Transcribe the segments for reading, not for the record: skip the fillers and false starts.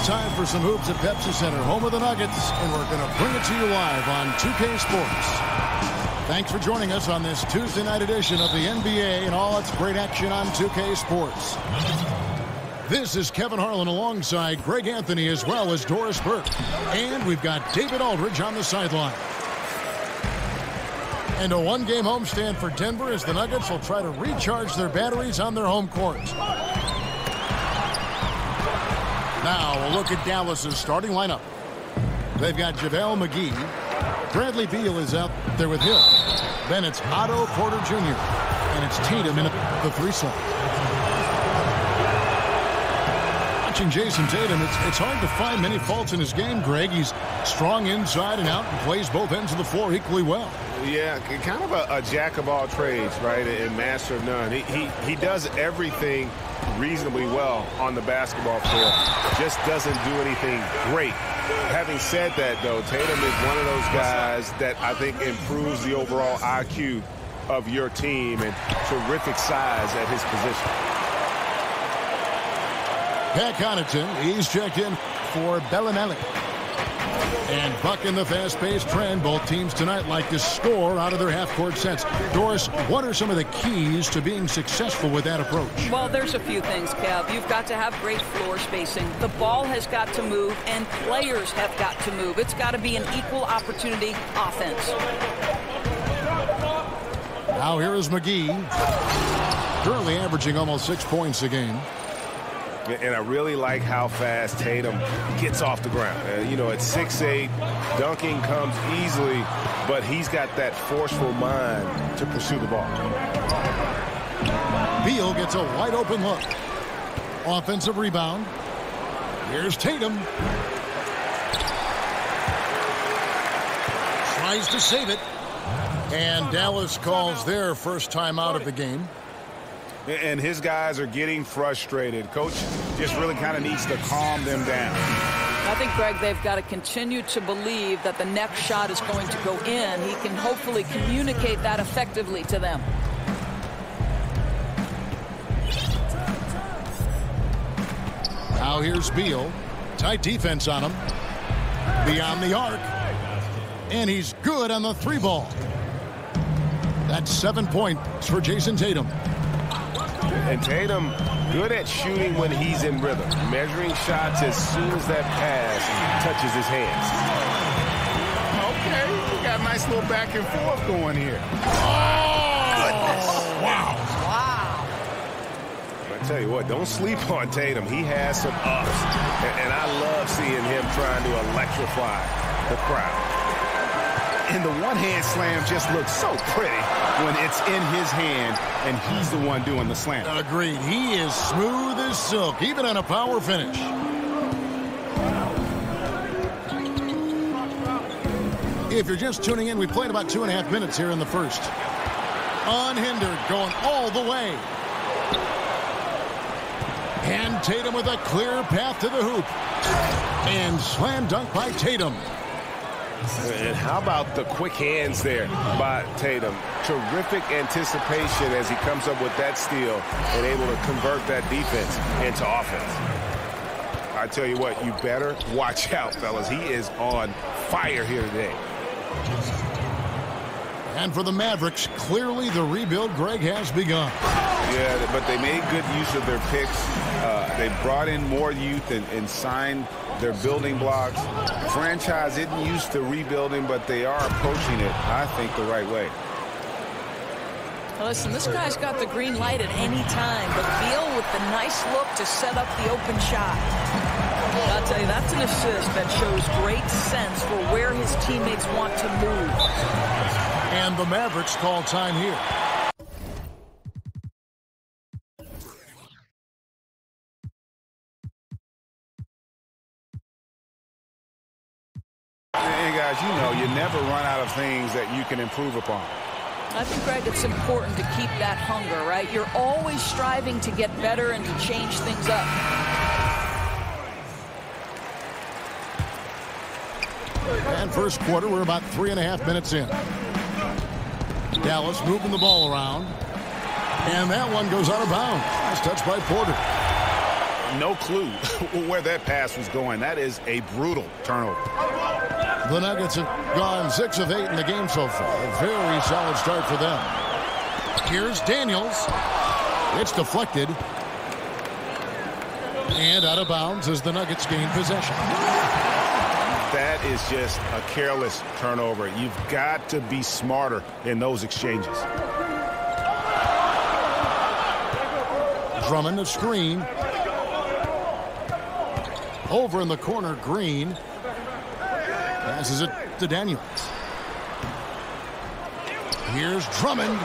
time for some hoops at Pepsi Center, home of the Nuggets, and we're going to bring it to you live on 2K Sports. Thanks for joining us on this Tuesday night edition of the NBA and all its great action on 2K Sports. This is Kevin Harlan alongside Greg Anthony as well as Doris Burke. And we've got David Aldridge on the sideline. And a one-game homestand for Denver as the Nuggets will try to recharge their batteries on their home court. Now a look at Dallas's starting lineup. They've got JaVale McGee. Bradley Beal is out there with Hill. Then it's Otto Porter Jr. And it's Tatum in the 3 slot. Watching Jason Tatum, it's hard to find many faults in his game, Greg. He's strong inside and out and plays both ends of the floor equally well. Yeah, kind of a jack of all trades, right, and master of none. He does everything reasonably well on the basketball floor, just doesn't do anything great. Having said that, though, Tatum is one of those guys that I think improves the overall IQ of your team and terrific size at his position. Pat Connaughton, he's checked in for Bellinelli. And bucking the fast-paced trend, both teams tonight like to score out of their half-court sets. Doris, what are some of the keys to being successful with that approach? Well, there's a few things, Kev. You've got to have great floor spacing. The ball has got to move, and players have got to move. It's got to be an equal opportunity offense. Now here is McGee, currently averaging almost 6 points a game. And I really like how fast Tatum gets off the ground. You know, at 6'8", dunking comes easily, but he's got that forceful mind to pursue the ball. Beal gets a wide open look. Offensive rebound. Here's Tatum. Tries to save it. And Dallas calls their first time out of the game. And his guys are getting frustrated. Coach just really kind of needs to calm them down. I think, Greg, they've got to continue to believe that the next shot is going to go in. He can hopefully communicate that effectively to them. Now here's Beal. Tight defense on him. Beyond the arc. And he's good on the 3-ball. That's 7 points for Jason Tatum. And Tatum, good at shooting when he's in rhythm. Measuring shots as soon as that pass touches his hands. Okay, we got a nice little back and forth going here. Oh, goodness. Wow. I tell you what, don't sleep on Tatum. He has some ups. And I love seeing him trying to electrify the crowd. And the one-hand slam just looks so pretty when it's in his hand and he's the one doing the slam. Agreed. He is smooth as silk, even on a power finish. If you're just tuning in, we played about 2.5 minutes here in the first. Unhindered, going all the way. And Tatum with a clear path to the hoop. And slam dunk by Tatum. And how about the quick hands there by Tatum? Terrific anticipation as he comes up with that steal and able to convert that defense into offense. I tell you what, you better watch out, fellas. He is on fire here today. And for the Mavericks, clearly the rebuild, Greg, has begun. Yeah, but they made good use of their picks. They brought in more youth and signed their building blocks. Franchise isn't used to rebuilding, but they are approaching it, I think, the right way. Listen, this guy's got the green light at any time, but Beal with the nice look to set up the open shot. I'll tell you, that's an assist that shows great sense for where his teammates want to move. And the Mavericks call time here. And guys, you know, you never run out of things that you can improve upon. I think, Greg, it's important to keep that hunger, right? You're always striving to get better and to change things up. And first quarter, we're about 3.5 minutes in. Dallas moving the ball around. And that one goes out of bounds. Nice touch by Porter. no clue where that pass was going. That is a brutal turnover. The Nuggets have gone 6 of 8 in the game so far. A very solid start for them. Here's Daniels. It's deflected. And out of bounds as the Nuggets gain possession. That is just a careless turnover. You've got to be smarter in those exchanges. Drummond, a screen. Over in the corner, Green. Passes it to Daniels. Here's Drummond.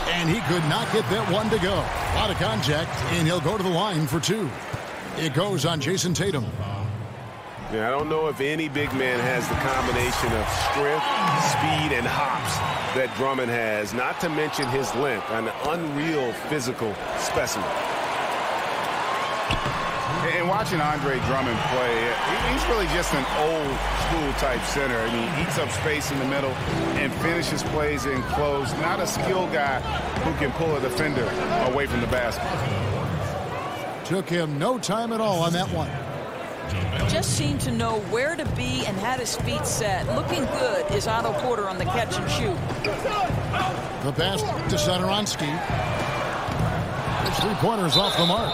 And he could not get that one to go. Out of contact, and he'll go to the line for 2. It goes on Jason Tatum. Yeah, I don't know if any big man has the combination of strength, speed, and hops that Drummond has, not to mention his length, an unreal physical specimen. And watching Andre Drummond play, he's really just an old-school type center. I mean, he eats up space in the middle and finishes plays in close. Not a skilled guy who can pull a defender away from the basket. Took him no time at all on that one. Just seemed to know where to be and had his feet set. Looking good is Otto Porter on the catch and shoot. The pass to Satoransky. His 3-pointers off the mark.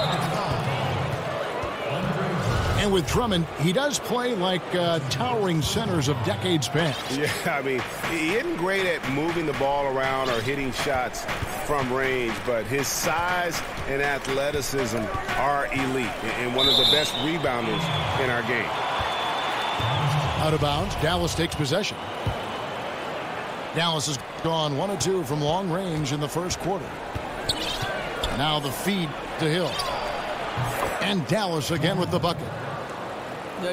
And with Drummond, he does play like towering centers of decades past. Yeah, I mean, he isn't great at moving the ball around or hitting shots from range, but his size and athleticism are elite and one of the best rebounders in our game. Out of bounds, Dallas takes possession. Dallas has gone 1 of 2 from long range in the first quarter. Now the feed to Hill. And Dallas again with the bucket.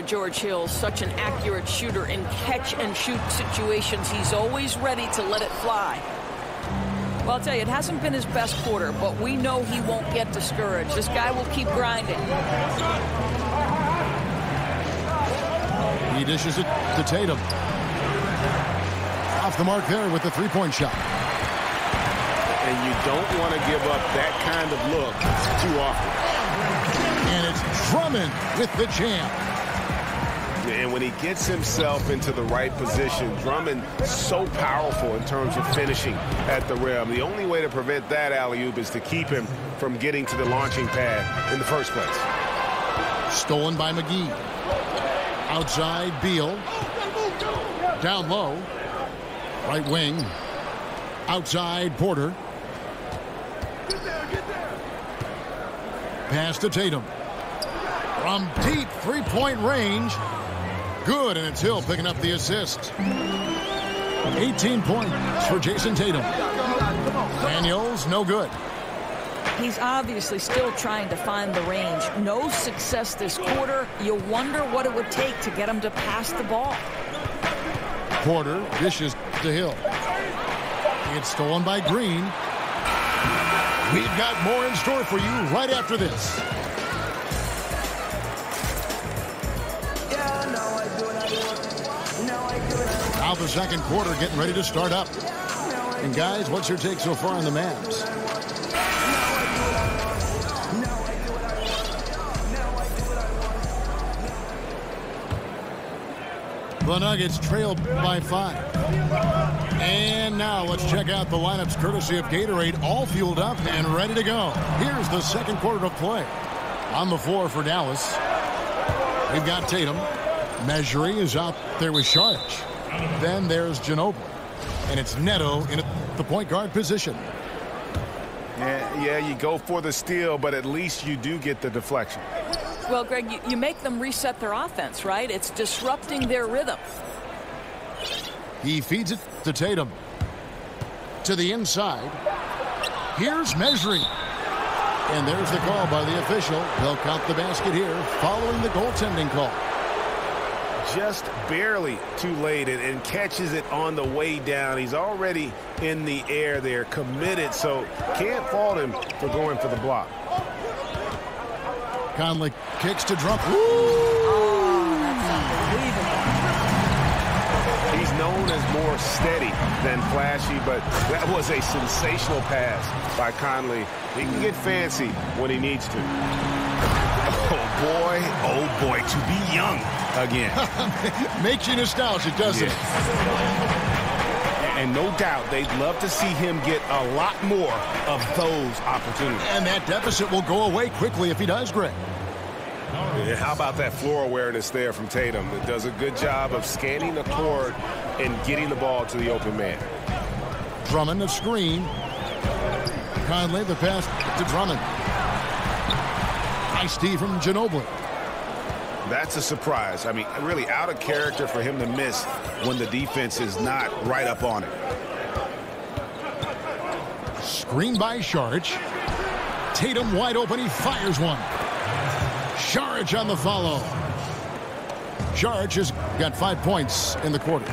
George Hill, such an accurate shooter in catch-and-shoot situations. He's always ready to let it fly. Well, I'll tell you, it hasn't been his best quarter, but we know he won't get discouraged. This guy will keep grinding. He dishes it to Tatum. Off the mark there with the 3-point shot. And you don't want to give up that kind of look too often. And it's Drummond with the jam. And when he gets himself into the right position, Drummond so powerful in terms of finishing at the rim. The only way to prevent that alley-oop is to keep him from getting to the launching pad in the first place. Stolen by McGee. Outside, Beal. Down low. Right wing. Outside, Porter. Pass to Tatum. From deep 3-point range. Good, and it's Hill picking up the assist. 18 points for Jason Tatum. Daniels, no good. He's obviously still trying to find the range. No success this quarter. You wonder what it would take to get him to pass the ball. Porter dishes to Hill. It's stolen by Green. We've got more in store for you right after this. Now the second quarter getting ready to start up. And guys, what's your take so far on the Mavs? The Nuggets trail by 5. And now let's check out the lineups courtesy of Gatorade, all fueled up and ready to go. Here's the second quarter of play. On the floor for Dallas, we've got Tatum. Measuring is out there with Saric. Then there's Ginobili. And it's Neto in the point guard position. Yeah, you go for the steal, but at least you do get the deflection. Well, Greg, you make them reset their offense, right? It's disrupting their rhythm. He feeds it to Tatum. To the inside. Here's Measuring. And there's the call by the official. They'll count the basket here following the goaltending call. Just barely too late and catches it on the way down. He's already in the air there, committed, so can't fault him for going for the block. Conley kicks to Drummond. Oh, that's unbelievable. He's known as more steady than flashy, but that was a sensational pass by Conley. He can get fancy when he needs to. boy, oh boy, to be young again. Makes you nostalgic, doesn't it? And no doubt they'd love to see him get a lot more of those opportunities. And that deficit will go away quickly if he does, Greg. Yeah, how about that floor awareness there from Tatum? It does a good job of scanning the court and getting the ball to the open man. Drummond, a screen. Conley, the pass to Drummond. Nice D from Ginobili. That's a surprise. I mean, really out of character for him to miss when the defense is not right up on it. Screen by Saric. Tatum wide open. He fires one. Saric on the follow. Saric has got 5 points in the quarter.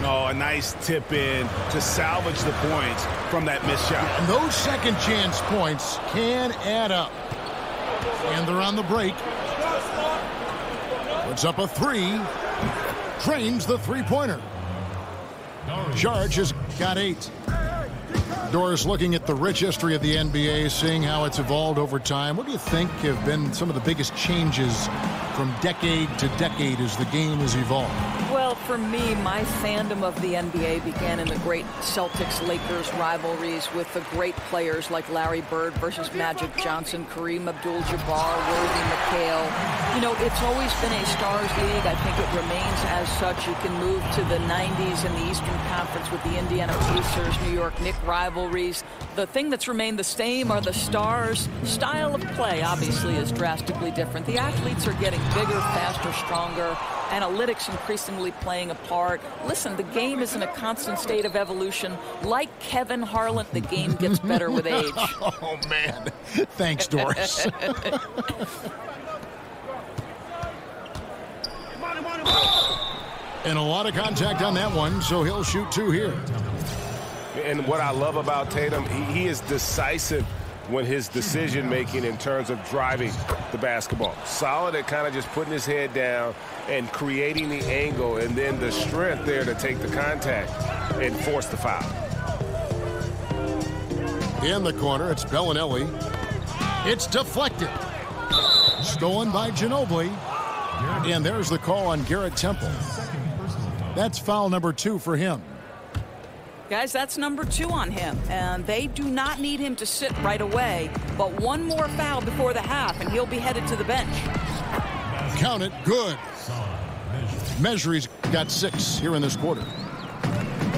Oh, a nice tip in to salvage the points from that missed shot. And those second chance points can add up. And they're on the break. Puts up a three. Drains the three-pointer. Saric has got 8. Doris, looking at the rich history of the NBA, seeing how it's evolved over time, what do you think have been some of the biggest changes from decade to decade as the game has evolved? Well, for me, my fandom of the NBA began in the great Celtics-Lakers rivalries with the great players like Larry Bird versus Magic Johnson, Kareem Abdul-Jabbar, Worthy McHale. You know, it's always been a stars league. I think it remains as such. You can move to the 90s in the Eastern Conference with the Indiana Pacers, New York Knicks rivalries. The thing that's remained the same are the stars. Style of play, obviously, is drastically different. The athletes are getting bigger, faster, stronger. Analytics increasingly playing a part. Listen, the game is in a constant state of evolution. Like Kevin Harlan, the game gets better with age. Oh, man. Thanks, Doris. And a lot of contact on that one, so he'll shoot 2 here. And what I love about Tatum, he is decisive when his decision-making in terms of driving the basketball. Solid at kind of just putting his head down and creating the angle, and then the strength there to take the contact and force the foul. In the corner, it's Bellinelli. It's deflected. Stolen by Ginobili. And there's the call on Garrett Temple. That's foul number 2 for him. Guys, that's number 2 on him, and they do not need him to sit right away, but one more foul before the half, and he'll be headed to the bench. Count it. Good. Mejri's got 6 here in this quarter.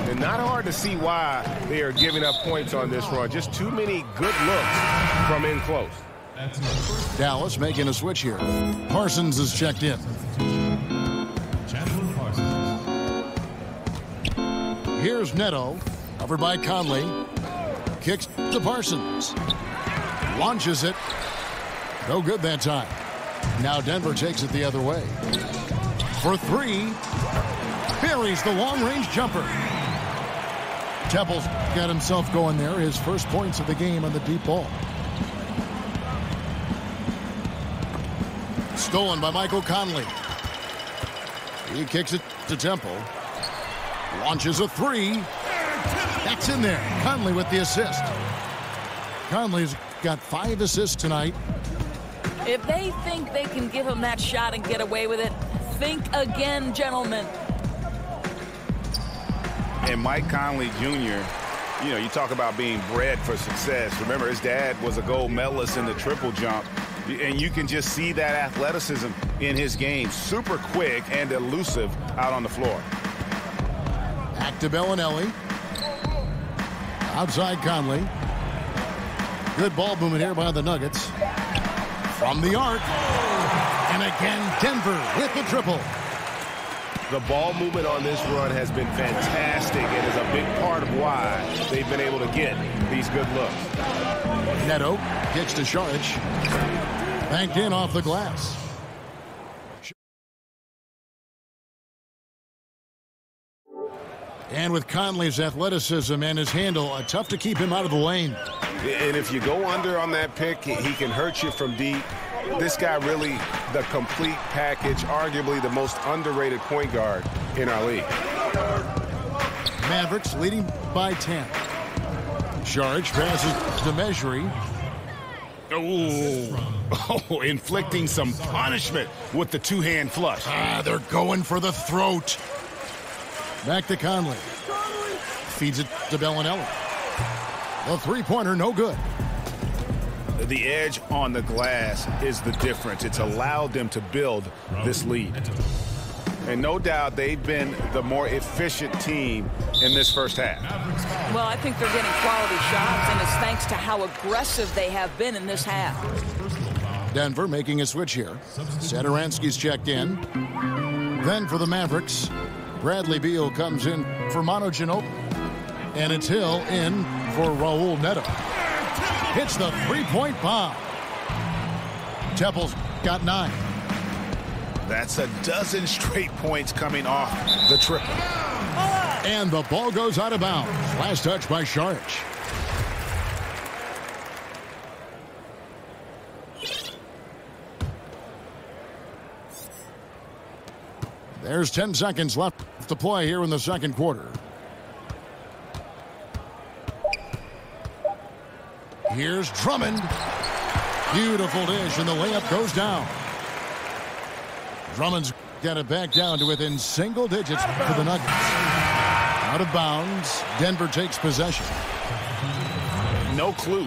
And not hard to see why they are giving up points on this run. Just too many good looks from in close. Dallas making a switch here. Parsons is checked in. Here's Neto, covered by Conley. Kicks to Parsons. Launches it. No good that time. Now Denver takes it the other way. For 3. Buries the long-range jumper. Temple's got himself going there. His first points of the game on the deep ball. Stolen by Michael Conley. He kicks it to Temple. Launches a 3. That's in there. Conley with the assist. Conley's got 5 assists tonight. If they think they can give him that shot and get away with it, think again, gentlemen. And Mike Conley Jr., you know, you talk about being bred for success. Remember, his dad was a gold medalist in the triple jump. And you can just see that athleticism in his game. Super quick and elusive out on the floor. Back to Bellinelli. Outside Conley. Good ball movement here by the Nuggets. From the arc. And again, Denver with the triple. The ball movement on this run has been fantastic and is a big part of why they've been able to get these good looks. Neto kicks to Saric. Banked in off the glass. And with Conley's athleticism and his handle, tough to keep him out of the lane. And if you go under on that pick, he can hurt you from deep. This guy really the complete package, arguably the most underrated point guard in our league. Mavericks leading by 10. Saric passes to Mejri. Oh, inflicting some punishment with the two-hand flush. They're going for the throat. Back to Conley. Feeds it to Bellinelli. The three-pointer, no good. The edge on the glass is the difference. It's allowed them to build this lead. And no doubt they've been the more efficient team in this first half. Well, I think they're getting quality shots, and it's thanks to how aggressive they have been in this half. Denver making a switch here. Satoransky's checked in. Then for the Mavericks, Bradley Beal comes in for Manu Ginobili. And it's Hill in for Raul Neto. Hits the three-point bomb. Temple's got 9. That's a dozen straight points coming off the triple. And the ball goes out of bounds. Last touch by Saric. There's 10 seconds left to play here in the second quarter. Here's Drummond. Beautiful dish, and the layup goes down. Drummond's got it back down to within single digits for the Nuggets. Out of bounds. Denver takes possession. No clue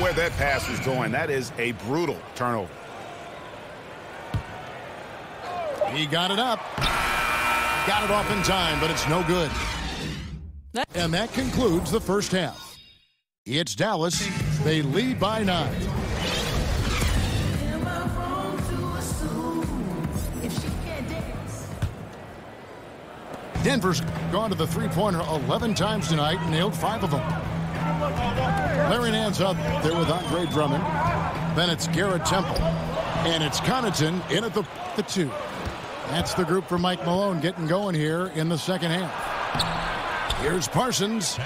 where that pass was going. That is a brutal turnover. He got it up. Got it off in time, but it's no good. And that concludes the first half. It's Dallas. They lead by 9. Denver's gone to the three-pointer 11 times tonight and nailed 5 of them. Larry Nance up there with Andre Drummond. Then it's Garrett Temple. And it's Connaughton in at the 2. That's the group for Mike Malone getting going here in the second half. Here's Parsons.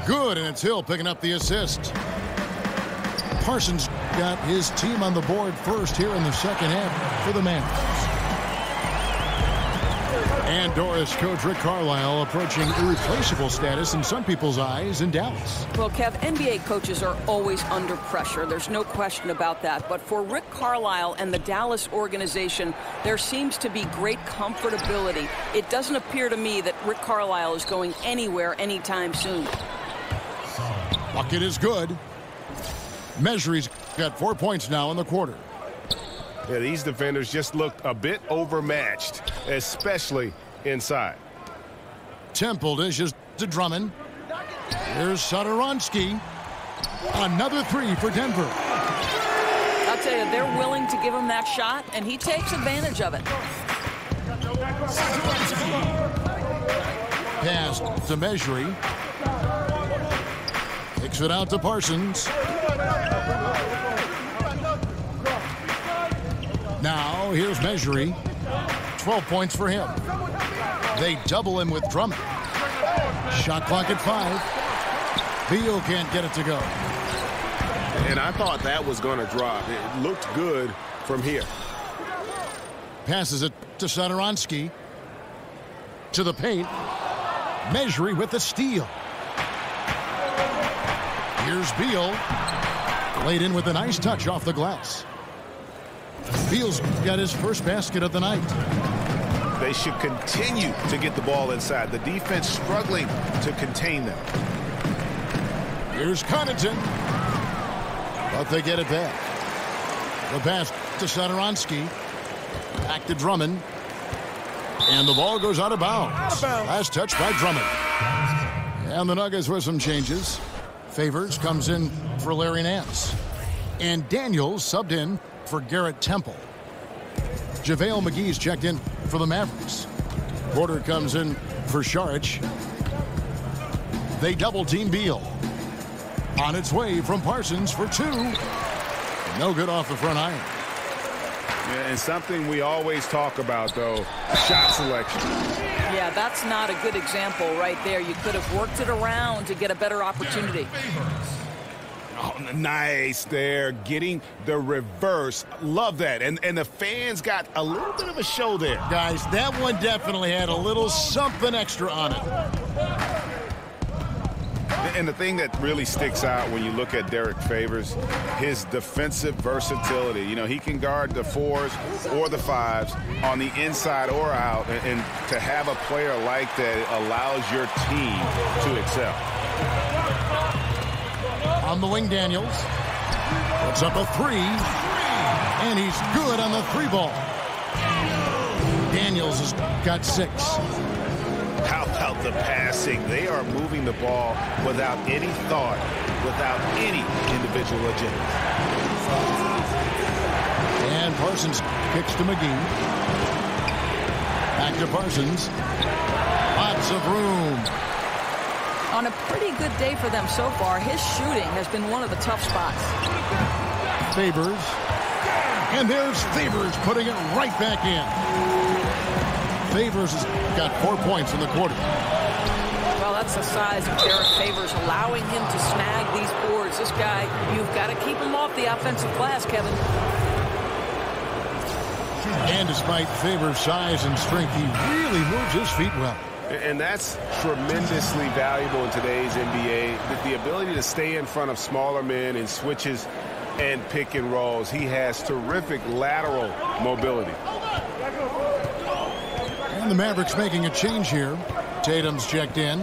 Good, and it's Hill picking up the assist. Parsons got his team on the board first here in the second half for the Mavericks. And Doris coach Rick Carlisle approaching irreplaceable status in some people's eyes in Dallas. Well, Kev, NBA coaches are always under pressure. There's no question about that. But for Rick Carlisle and the Dallas organization, there seems to be great comfortability. It doesn't appear to me that Rick Carlisle is going anywhere anytime soon. Bucket is good. Measury's got 4 points now in the quarter. Yeah, these defenders just looked a bit overmatched, especially inside. Temple dishes to Drummond. Here's Satoransky. Another 3 for Denver. I'll tell you, they're willing to give him that shot, and he takes advantage of it. Pass to Measury. Kicks it out to Parsons. Now, here's Measury. 12 points for him. They double him with Drummond. Shot clock at 5. Beal can't get it to go. And I thought that was going to drop. It looked good from here. Passes it to Satoransky. To the paint. Measury with the steal. Here's Beal. Laid in with a nice touch off the glass. Beal's got his first basket of the night. They should continue to get the ball inside. The defense struggling to contain them. Here's Connaughton. But they get it back. The pass to Satoransky. Back to Drummond. And the ball goes out of bounds. Last touch by Drummond. And the Nuggets with some changes. Favors comes in for Larry Nance. And Daniels subbed in for Garrett Temple. JaVale McGee's checked in for the Mavericks. Porter comes in for Saric. They double team Beal. On its way from Parsons for 2. No good off the front iron. Yeah, and something we always talk about, though, shot selection. Yeah, that's not a good example right there. You could have worked it around to get a better opportunity. Oh, nice there, getting the reverse. Love that. And the fans got a little bit of a show there. Guys, that one definitely had a little something extra on it. And the thing that really sticks out when you look at Derek Favors, his defensive versatility. You know, he can guard the 4s or the 5s on the inside or out. And to have a player like that allows your team to excel. On the wing, Daniels. Puts up a 3. And he's good on the 3-ball. Daniels has got 6. How about the passing? They are moving the ball without any thought, without any individual agenda. And Parsons kicks to McGee. Back to Parsons. Lots of room. On a pretty good day for them so far, his shooting has been one of the tough spots. Favors. And there's Favors putting it right back in. Favors has got 4 points in the quarter. Well, that's the size of Derek Favors, allowing him to snag these boards. This guy, you've got to keep him off the offensive glass, Kevin. And despite Favors' size and strength, he really moves his feet well. And that's tremendously valuable in today's NBA. The ability to stay in front of smaller men in switches and pick and rolls. He has terrific lateral mobility. And the Mavericks making a change here. Tatum's checked in.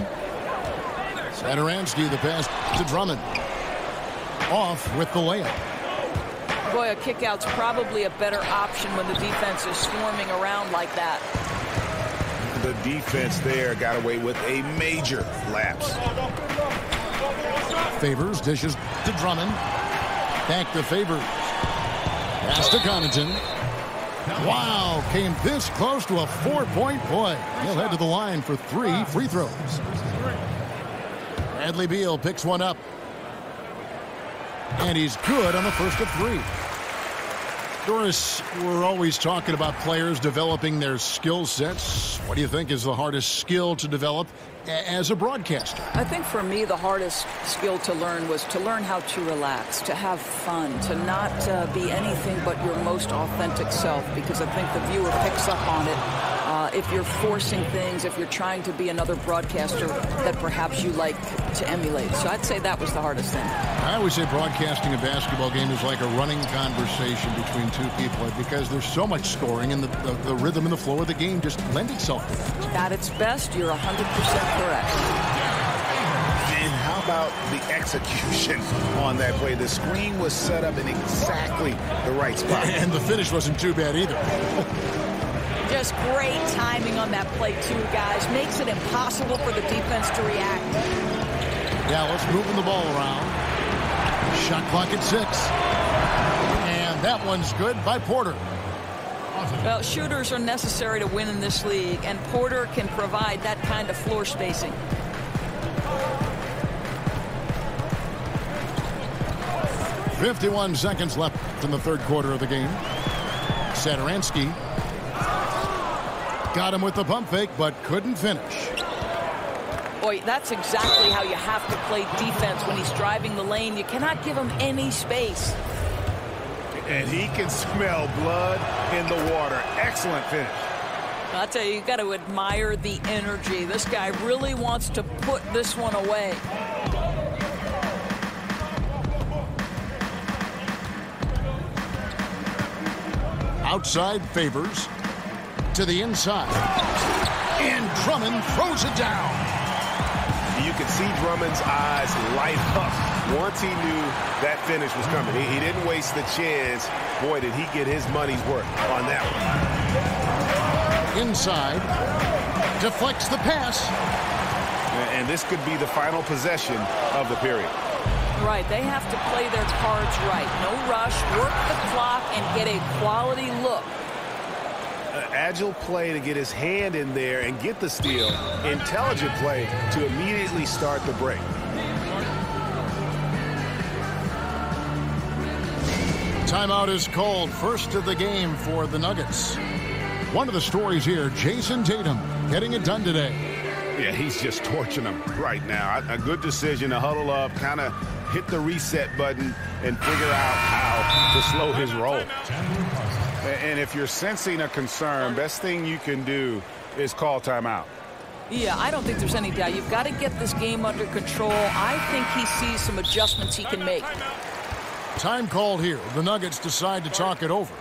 Satoransky, the pass to Drummond. Off with the layup. Boy, a kickout's probably a better option when the defense is swarming around like that. The defense there got away with a major lapse. Favors dishes to Drummond. Back to Favors. Pass to Connaughton. Wow, came this close to a 4-point play. He'll head to the line for 3 free throws. Bradley Beal picks one up. And he's good on the first of 3. Doris, we're always talking about players developing their skill sets. What do you think is the hardest skill to develop as a broadcaster? I think for me, the hardest skill to learn was to learn how to relax, to have fun, to not be anything but your most authentic self, because I think the viewer picks up on it. If you're forcing things, if you're trying to be another broadcaster that perhaps you like to emulate. So I'd say that was the hardest thing. I always say broadcasting a basketball game is like a running conversation between two people because there's so much scoring and the rhythm and the flow of the game just lend itself to it. At its best, you're 100% correct. And how about the execution on that play? The screen was set up in exactly the right spot. And the finish wasn't too bad either. Just great timing on that play, too, guys. Makes it impossible for the defense to react. Yeah, let's move the ball around. Shot clock at 6. And that one's good by Porter. Well, shooters are necessary to win in this league, and Porter can provide that kind of floor spacing. .51 seconds left in the third quarter of the game. Satoransky got him with the pump fake, but couldn't finish. Boy, that's exactly how you have to play defense when he's driving the lane. You cannot give him any space. And he can smell blood in the water. Excellent finish. I'll tell you got to admire the energy. This guy really wants to put this one away. Outside Favors to the inside. And Drummond throws it down. You could see Drummond's eyes light up once he knew that finish was coming. He didn't waste the chance. Boy, did he get his money's worth on that one. Inside. Deflects the pass. And this could be the final possession of the period. Right, they have to play their cards right. No rush, work the clock, and get a quality look. Agile play to get his hand in there and get the steal. Intelligent play to immediately start the break. Timeout is called. First of the game for the Nuggets. One of the stories here, Jason Tatum getting it done today. Yeah, he's just torching them right now. A good decision to huddle up, kind of hit the reset button and figure out how to slow his roll. And if you're sensing a concern, best thing you can do is call timeout. Yeah, I don't think there's any doubt. You've got to get this game under control. I think he sees some adjustments he can make. Time called here. The Nuggets decide to talk it over.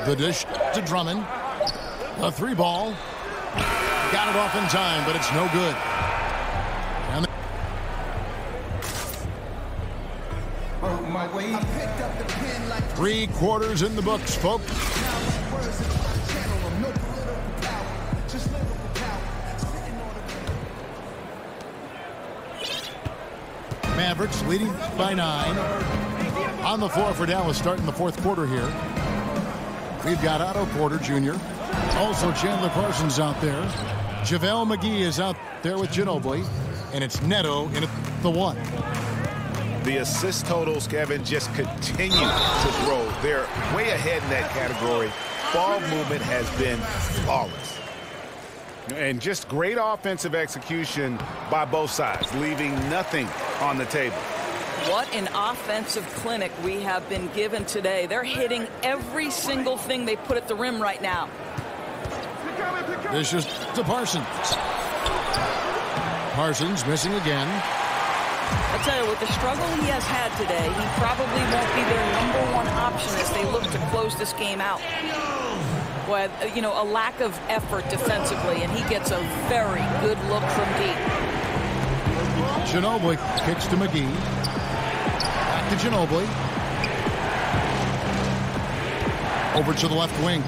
The dish to Drummond. A three ball. Got it off in time, but it's no good. And 3 quarters in the books, folks. Mavericks leading by 9. On the floor for Dallas starting the fourth quarter here. We've got Otto Porter Jr. Also Chandler Parsons out there. JaVale McGee is out there with Ginobili. And it's Neto in at the 1. The assist totals, Kevin, just continue to grow. They're way ahead in that category. Ball movement has been flawless. And just great offensive execution by both sides, leaving nothing on the table. What an offensive clinic we have been given today. They're hitting every single thing they put at the rim right now. This is to Parsons. Parsons missing again. I tell you, with the struggle he has had today, he probably won't be their #1 option as they look to close this game out. Well, you know, a lack of effort defensively, and he gets a very good look from deep. Ginobili kicks to McGee. To Ginobili. Over to the left wing.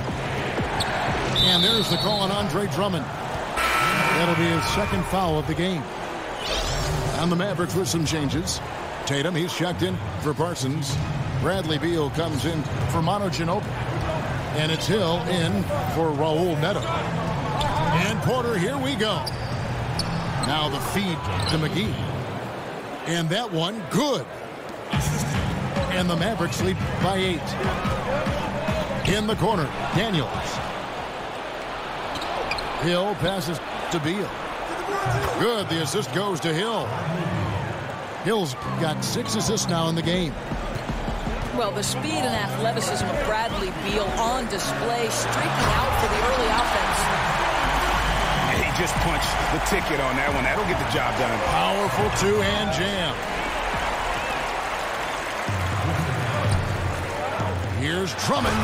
And there's the call on Andre Drummond. That'll be his second foul of the game. And the Mavericks with some changes. Tatum, he's checked in for Parsons. Bradley Beal comes in for Manu Ginobili. And it's Hill in for Raul Neto. And Porter, here we go. Now the feed to McGee. And that one, good. And the Mavericks lead by 8. In the corner, Daniels. Hill passes to Beal. Good, the assist goes to Hill. Hill's got 6 assists now in the game. Well, the speed and athleticism of Bradley Beal on display, streaking out for the early offense. And he just punched the ticket on that one. That'll get the job done. Powerful two-hand jam. Here's Drummond.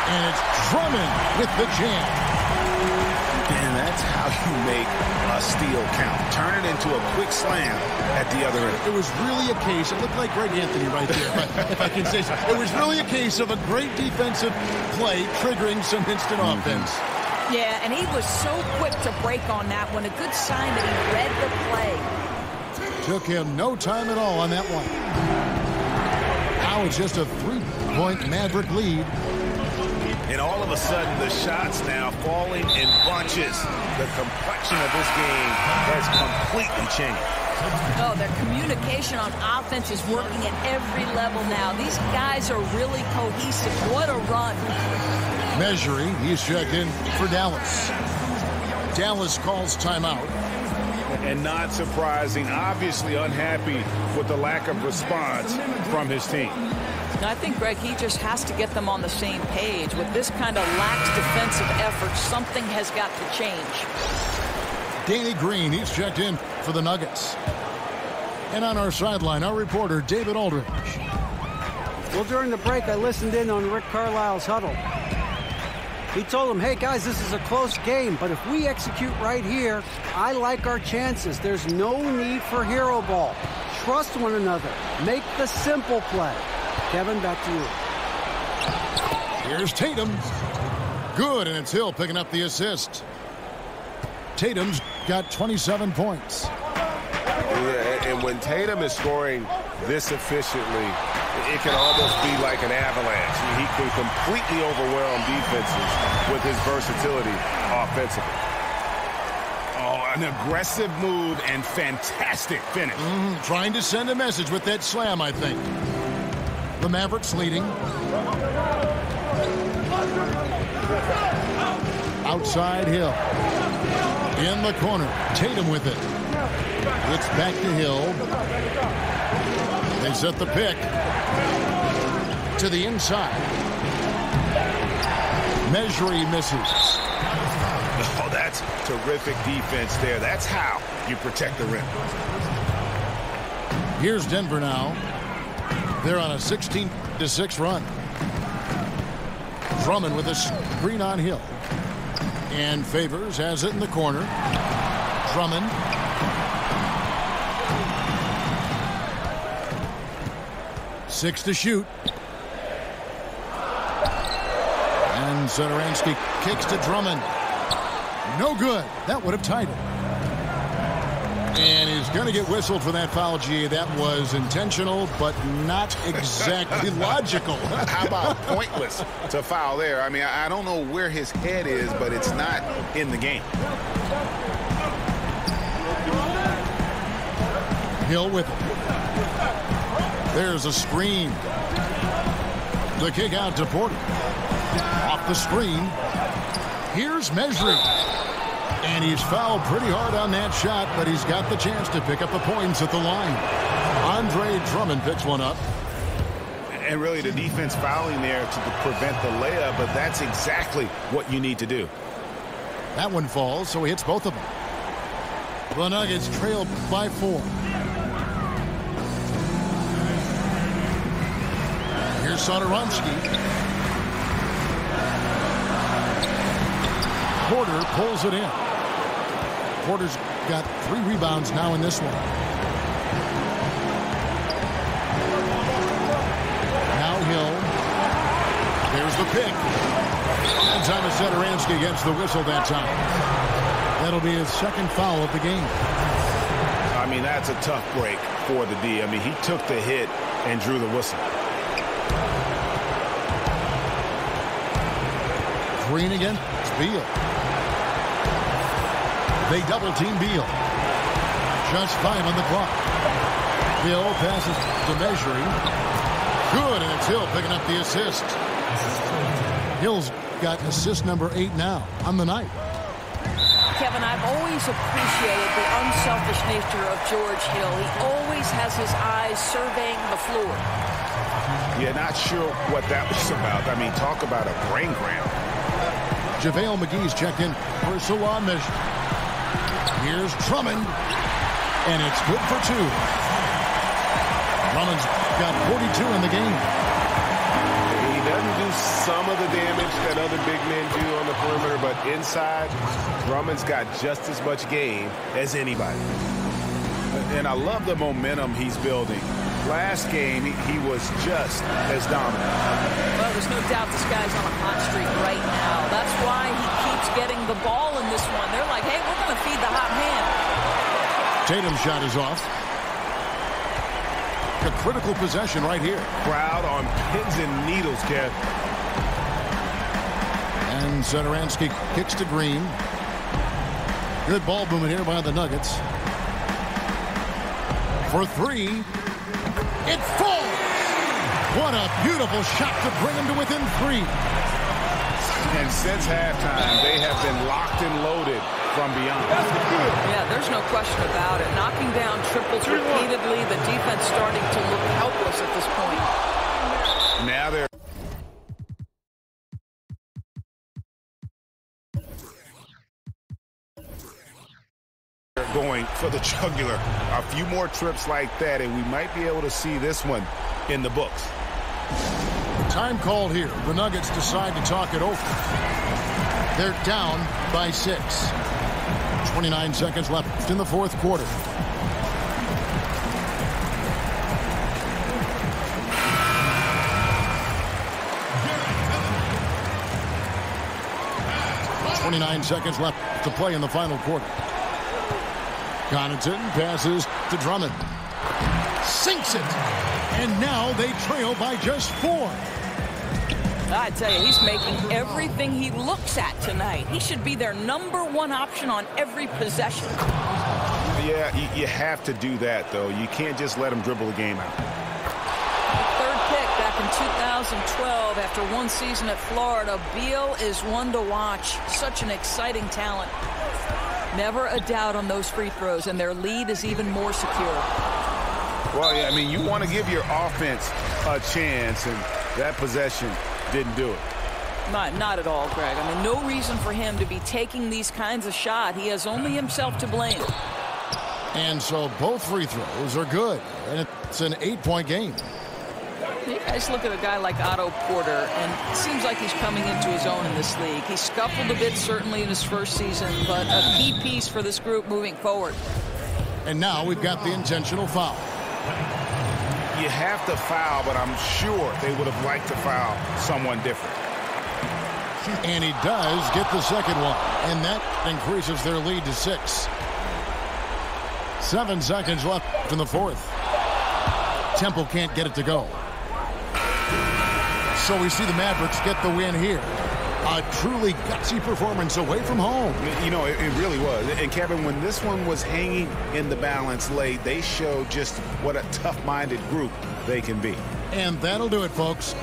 And it's Drummond with the jam. And that's how you make a steal count. Turn it into a quick slam at the other end. It was really a case, it looked like Greg Anthony right there, if I can say so. It was really a case of a great defensive play triggering some instant offense. Yeah, and he was so quick to break on that one. A good sign that he read the play. Took him no time at all on that one. Now it's just a 3-point Maverick lead. And all of a sudden, the shots now falling in bunches. The complexion of this game has completely changed. Oh, their communication on offense is working at every level now. These guys are really cohesive. What a run. Measuring, he's checked in for Dallas. Dallas calls timeout. And not surprising, obviously unhappy with the lack of response from his team. I think, Greg, he just has to get them on the same page. With this kind of lax defensive effort, something has got to change. Danny Green, he's checked in for the Nuggets. And on our sideline, our reporter, David Aldridge. Well, during the break, I listened in on Rick Carlisle's huddle. He told them, hey, guys, this is a close game, but if we execute right here, I like our chances. There's no need for hero ball. Trust one another. Make the simple play. Kevin, back to you. Here's Tatum. Good, and it's Hill picking up the assist. Tatum's got 27 points. Yeah, and when Tatum is scoring this efficiently, it can almost be like an avalanche. He can completely overwhelm defenses with his versatility offensively. Oh, an aggressive move and fantastic finish. Trying to send a message with that slam, I think. The Mavericks leading. Outside Hill. In the corner. Tatum with it. It's back to Hill. They set the pick. To the inside. Measure misses. Oh, that's terrific defense there. That's how you protect the rim. Here's Denver now. They're on a 16-6 run. Drummond with a screen on Hill. And Favors has it in the corner. Drummond. Six to shoot. And Satoransky kicks to Drummond. No good. That would have tied it. And he's going to get whistled for that foul, G. That was intentional, but not exactly logical. How about pointless to foul there? I mean, I don't know where his head is, but it's not in the game. Hill with it. There's a screen. The kick out to Porter. Off the screen. Here's Mesri. And he's fouled pretty hard on that shot, but he's got the chance to pick up the points at the line. Andre Drummond picks one up. And really the defense fouling there to prevent the layup, but that's exactly what you need to do. That one falls, so he hits both of them. The Nuggets trail by 4. Here's Satoransky. Porter pulls it in. Porter's got 3 rebounds now in this one. Now Hill. There's the pick. And Thomas Satoransky gets the whistle that time. That'll be his second foul of the game. I mean, that's a tough break for the D. I mean, he took the hit and drew the whistle. Green again. It's Beal. They double-team Beal. Just 5 on the clock. Hill passes to Measuring. Good, and it's Hill picking up the assist. Hill's got assist number 8 now on the night. Kevin, I've always appreciated the unselfish nature of George Hill. He always has his eyes surveying the floor. Yeah, not sure what that was about. I mean, talk about a brain cramp. JaVale McGee's checked in for a salon measure. Here's Drummond, and it's good for 2. Drummond's got 42 in the game. He doesn't do some of the damage that other big men do on the perimeter, but inside, Drummond's got just as much game as anybody. And I love the momentum he's building. Last game, he was just as dominant. Well, there's no doubt this guy's on a hot streak right now. That's why he keeps getting the ball in this one. They're like, hey, we're going to feed the hot hand. Tatum's shot is off. A critical possession right here. Crowd on pins and needles, Kev. And Satoransky kicks to Green. Good ball movement here by the Nuggets. For 3. It falls! What a beautiful shot to bring him to within 3. And since halftime, they have been locked and loaded from beyond. Yeah, there's no question about it. Knocking down triples repeatedly, the defense starting to look helpless at this point. Now they're going for the jugular. A few more trips like that, and we might be able to see this one in the books. Time called here. The Nuggets decide to talk it over. They're down by 6. 29 seconds left in the 4th quarter. 29 seconds left to play in the final quarter. Connaughton passes to Drummond. Sinks it. And now they trail by just 4. I tell you, he's making everything he looks at tonight. He should be their #1 option on every possession. Yeah, you have to do that, though. You can't just let him dribble the game out. Third pick back in 2012 after 1 season at Florida. Beal is one to watch. Such an exciting talent. Never a doubt on those free throws, and their lead is even more secure. Well, yeah, I mean, you want to give your offense a chance, and that possession didn't do it. Not at all, Greg. I mean, no reason for him to be taking these kinds of shots. He has only himself to blame. And so both free throws are good. And it's an 8-point game. You guys look at a guy like Otto Porter, and it seems like he's coming into his own in this league. He scuffled a bit, certainly, in his first season, but a key piece for this group moving forward. And now we've got the intentional foul. You have to foul, but I'm sure they would have liked to foul someone different. And he does get the second one. And that increases their lead to 6. 7 seconds left in the fourth. Temple can't get it to go. So we see the Mavericks get the win here. A truly gutsy performance away from home. You know, it really was. And Kevin, when this one was hanging in the balance late, they showed just what a tough-minded group they can be. And that'll do it, folks.